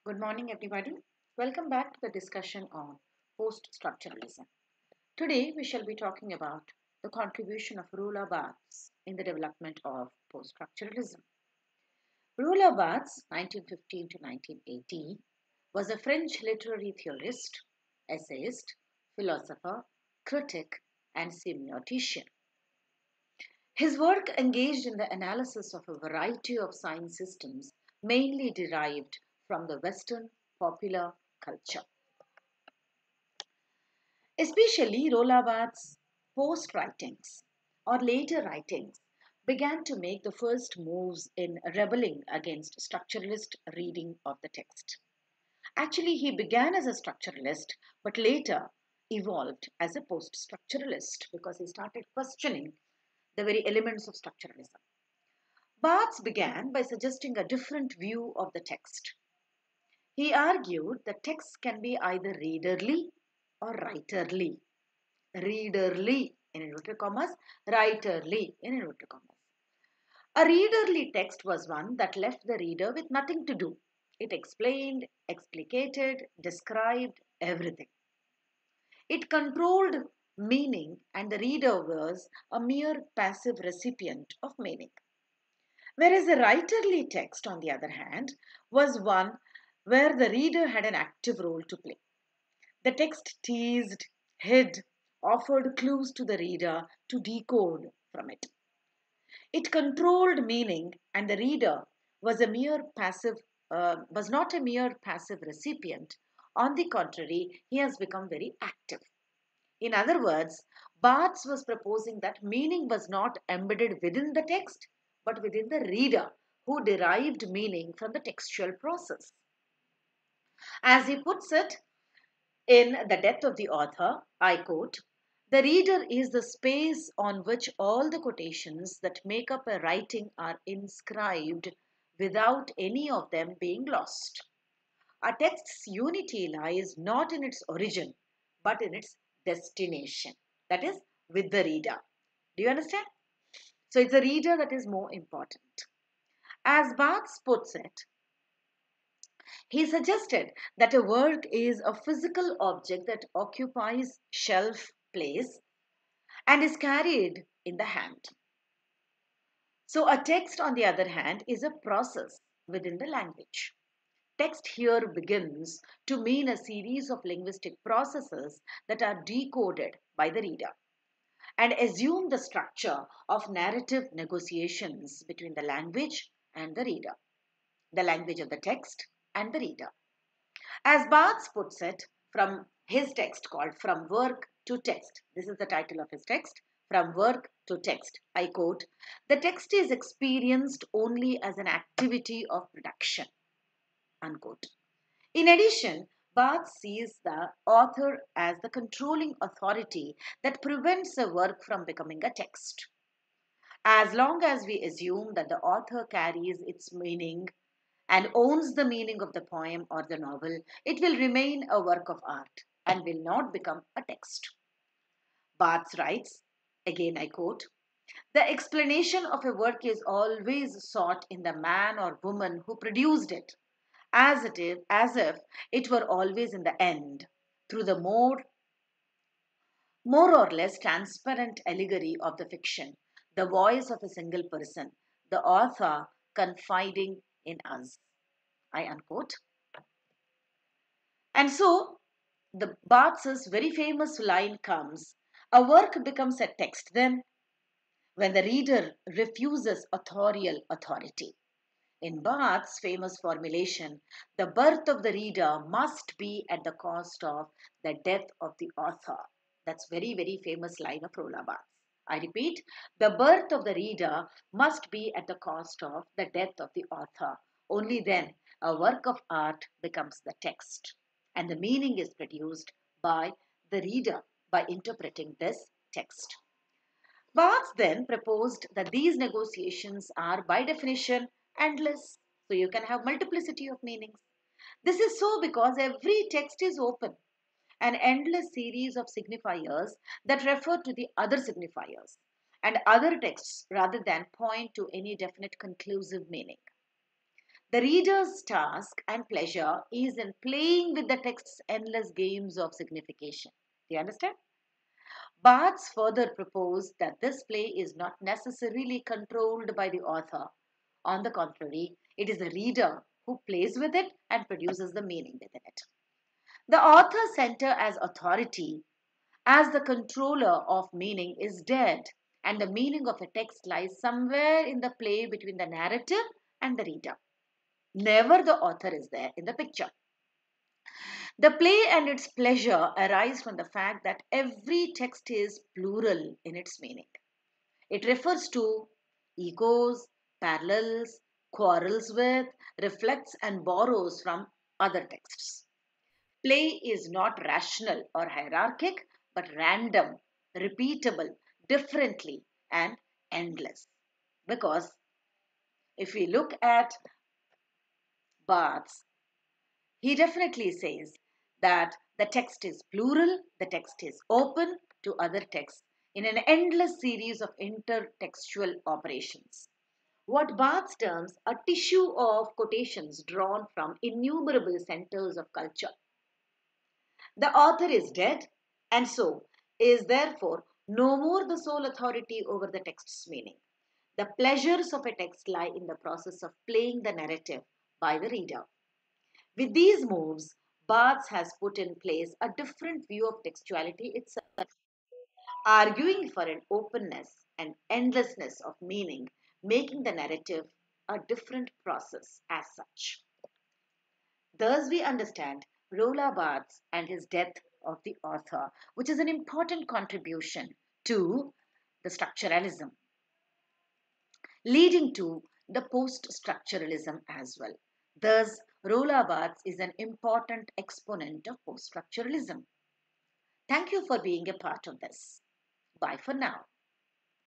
Good morning, everybody. Welcome back to the discussion on post-structuralism. Today, we shall be talking about the contribution of Roland Barthes in the development of post-structuralism. Roland Barthes, 1915 to 1980, was a French literary theorist, essayist, philosopher, critic, and semiotician. His work engaged in the analysis of a variety of science systems, mainly derived from the Western popular culture. Especially Roland Barthes' post writings or later writings began to make the first moves in rebelling against structuralist reading of the text. Actually, he began as a structuralist but later evolved as a post structuralist because he started questioning the very elements of structuralism. Barthes began by suggesting a different view of the text. He argued that text can be either readerly or writerly. Readerly in inverted commas, writerly in inverted commas. A readerly text was one that left the reader with nothing to do. It explained, explicated, described everything. It controlled meaning, and the reader was a mere passive recipient of meaning. Whereas a writerly text, on the other hand, was one where the reader had an active role to play. The text teased, hid, offered clues to the reader to decode from it. It controlled meaning, and the reader was was not a mere passive recipient. On the contrary, he has become very active. In other words, Barthes was proposing that meaning was not embedded within the text, but within the reader, who derived meaning from the textual process. As he puts it in The Death of the Author, I quote, "The reader is the space on which all the quotations that make up a writing are inscribed without any of them being lost. A text's unity lies not in its origin, but in its destination." That is, with the reader. Do you understand? So it's the reader that is more important. As Barthes puts it, he suggested that a work is a physical object that occupies shelf place and is carried in the hand. So a text, on the other hand, is a process within the language. Text here begins to mean a series of linguistic processes that are decoded by the reader and assume the structure of narrative negotiations between the language and the reader, the language of the text and the reader. As Barthes puts it from his text called From Work to Text, this is the title of his text, From Work to Text, I quote, "The text is experienced only as an activity of production," unquote. In addition, Barthes sees the author as the controlling authority that prevents a work from becoming a text. As long as we assume that the author carries its meaning and owns the meaning of the poem or the novel, it will remain a work of art and will not become a text. Barthes writes, again I quote, "The explanation of a work is always sought in the man or woman who produced it, as if it were always in the end, through the more or less transparent allegory of the fiction, the voice of a single person, the author confiding in us." I unquote. And so the Barthes' very famous line comes, "A work becomes a text then when the reader refuses authorial authority." In Barthes' famous formulation, the birth of the reader must be at the cost of the death of the author. That's very, very famous line of Roland Barthes. I repeat, the birth of the reader must be at the cost of the death of the author. Only then a work of art becomes the text, and the meaning is produced by the reader by interpreting this text. Barthes then proposed that these negotiations are by definition endless, so you can have multiplicity of meanings. This is so because every text is open, an endless series of signifiers that refer to the other signifiers and other texts rather than point to any definite conclusive meaning. The reader's task and pleasure is in playing with the text's endless games of signification. Do you understand? Barthes further proposed that this play is not necessarily controlled by the author. On the contrary, it is the reader who plays with it and produces the meaning within it. The author center as authority, as the controller of meaning, is dead, and the meaning of a text lies somewhere in the play between the narrative and the reader. Never the author is there in the picture. The play and its pleasure arise from the fact that every text is plural in its meaning. It refers to, echoes, parallels, quarrels with, reflects, and borrows from other texts. Play is not rational or hierarchic, but random, repeatable, differently, and endless. Because if we look at Barthes, he definitely says that the text is plural, the text is open to other texts in an endless series of intertextual operations. What Barthes terms a tissue of quotations drawn from innumerable centers of culture. The author is dead and so is therefore no more the sole authority over the text's meaning. The pleasures of a text lie in the process of playing the narrative by the reader. With these moves, Barthes has put in place a different view of textuality itself, arguing for an openness and endlessness of meaning, making the narrative a different process as such. Thus, we understand Roland Barthes and his death of the author, which is an important contribution to the structuralism, leading to the post-structuralism as well. Thus, Roland Barthes is an important exponent of post-structuralism. Thank you for being a part of this. Bye for now.